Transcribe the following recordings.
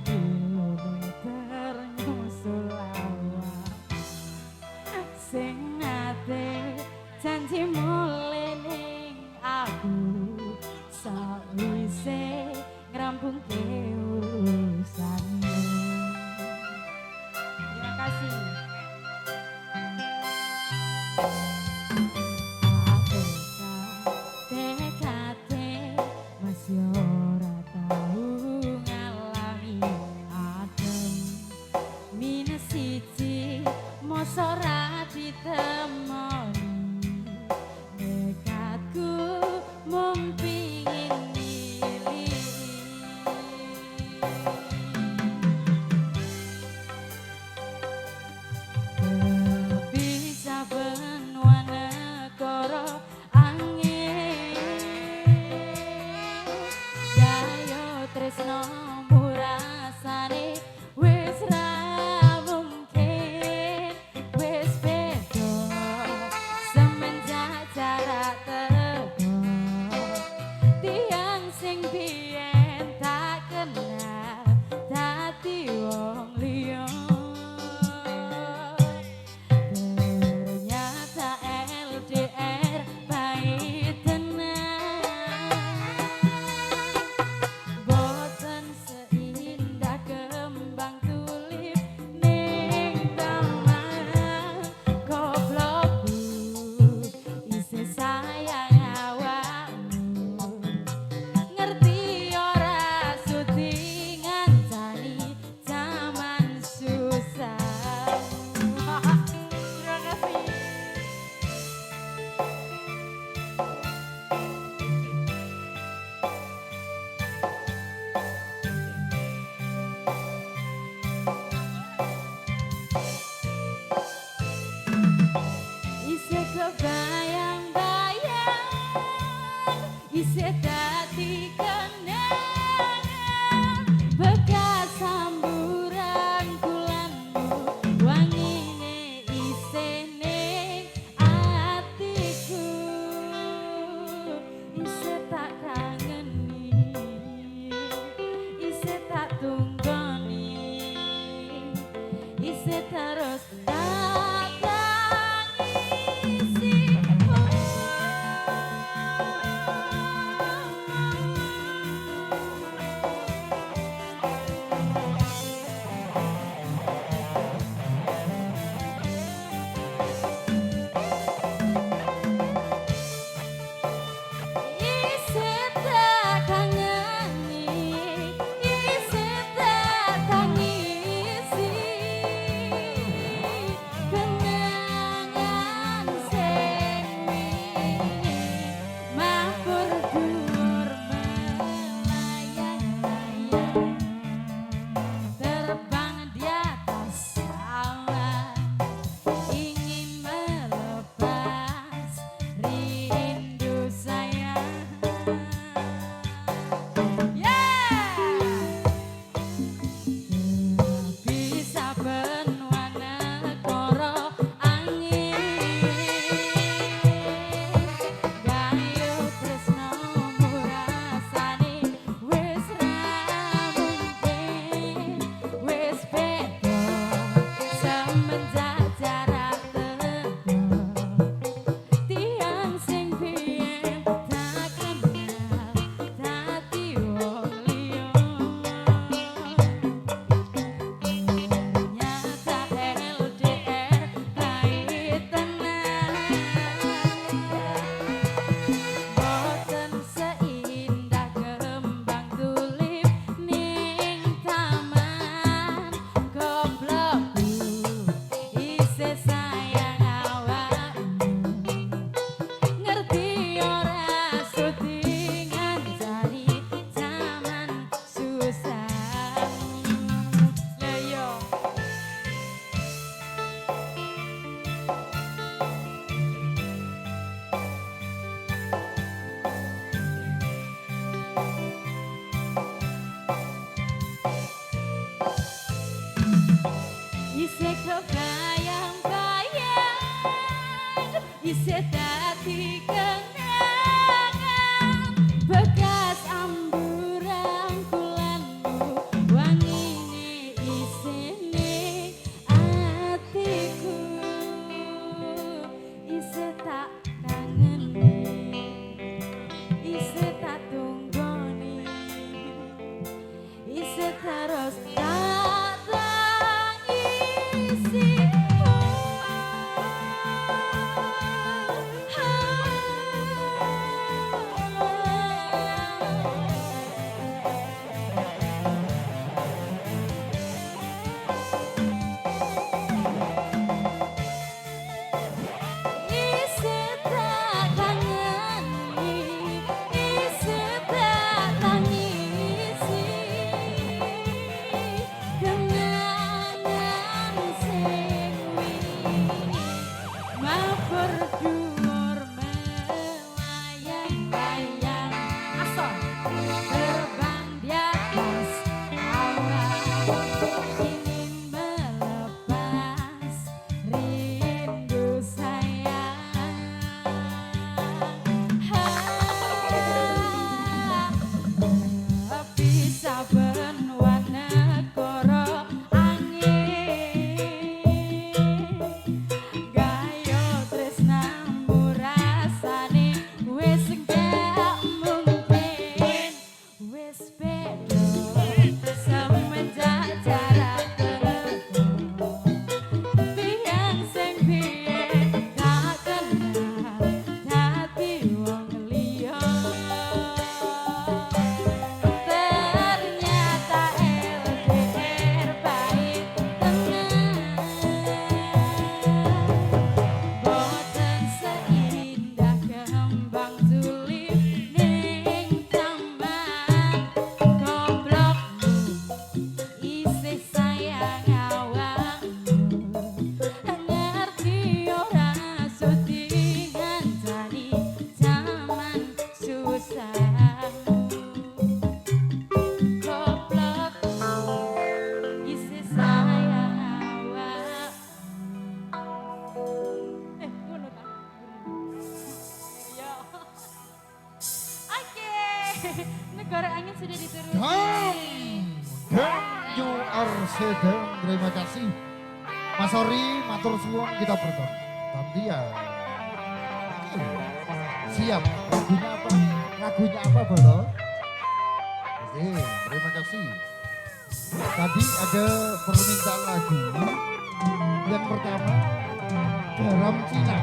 kilometer nyusul awak sing nate janji mulai ning aku sawise ngrampungke urusanmu. Terima kasih. Ora ditemoni nekatku mung pingin milih bisa benua negara angin gayo tresno murasane wis ra isih dadi kenangan bekas samburan bulanmu wangine isih ning atiku isih tak kangeni isih tak tunggoni isih terus isih dadi kenangan bekas amburan bulanmu wangi sedang terima kasih. Mas Ori, matur suwun kita bertemu. Tapi ya, oke. Siap. Lagunya apa? Lagunya apa, Bolo? Oke, terima kasih. Tadi ada permintaan lagu. Yang pertama, Garam Cina.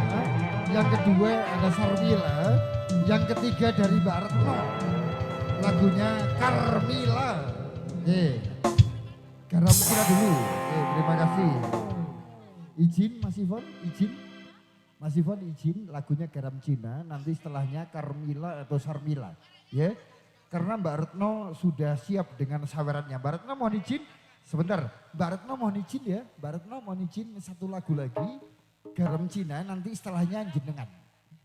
Yang kedua ada Sarmila. Yang ketiga dari Mbak Retno. Lagunya Carmila. Oke. Garam Cina dulu. Oke, terima kasih. Izin Mas Ivon, izin. Mas Ivon izin lagunya Garam Cina, nanti setelahnya Carmila atau Sarmila. Ya. Karena Mbak Retno sudah siap dengan sawerannya. Mbak Retno mohon izin, sebentar. Mbak Retno mohon izin ya. Mbak Retno mohon izin satu lagu lagi. Garam Cina, nanti setelahnya jenengan.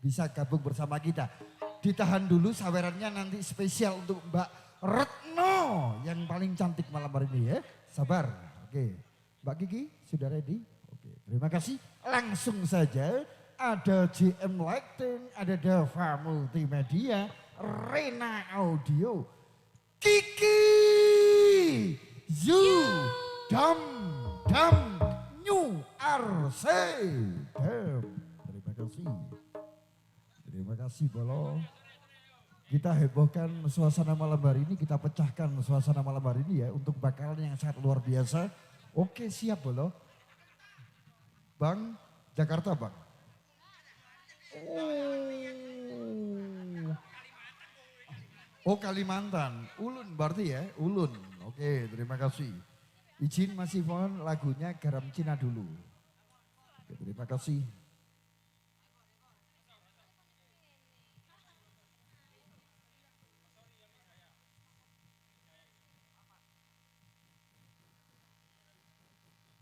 Bisa gabung bersama kita. Ditahan dulu sawerannya, nanti spesial untuk Mbak Retno. Yang paling cantik malam hari ini ya. Sabar. Oke. Mbak Kiki sudah ready? Oke. Terima kasih. Langsung saja. Ada JM Lighting, ada Dava Multimedia, Rena Audio, Kiki, Zu, Dam, New RC. Terima kasih. Terima kasih Bolo. Kita hebohkan suasana malam hari ini, kita pecahkan suasana malam hari ini ya untuk bakalan yang sangat luar biasa. Oke siap Bolo. Bang, Jakarta Bang. Oh Kalimantan, Ulun berarti ya, Ulun. Oke terima kasih. Izin Mas Ivon lagunya Garam Cina dulu. Oke, terima kasih.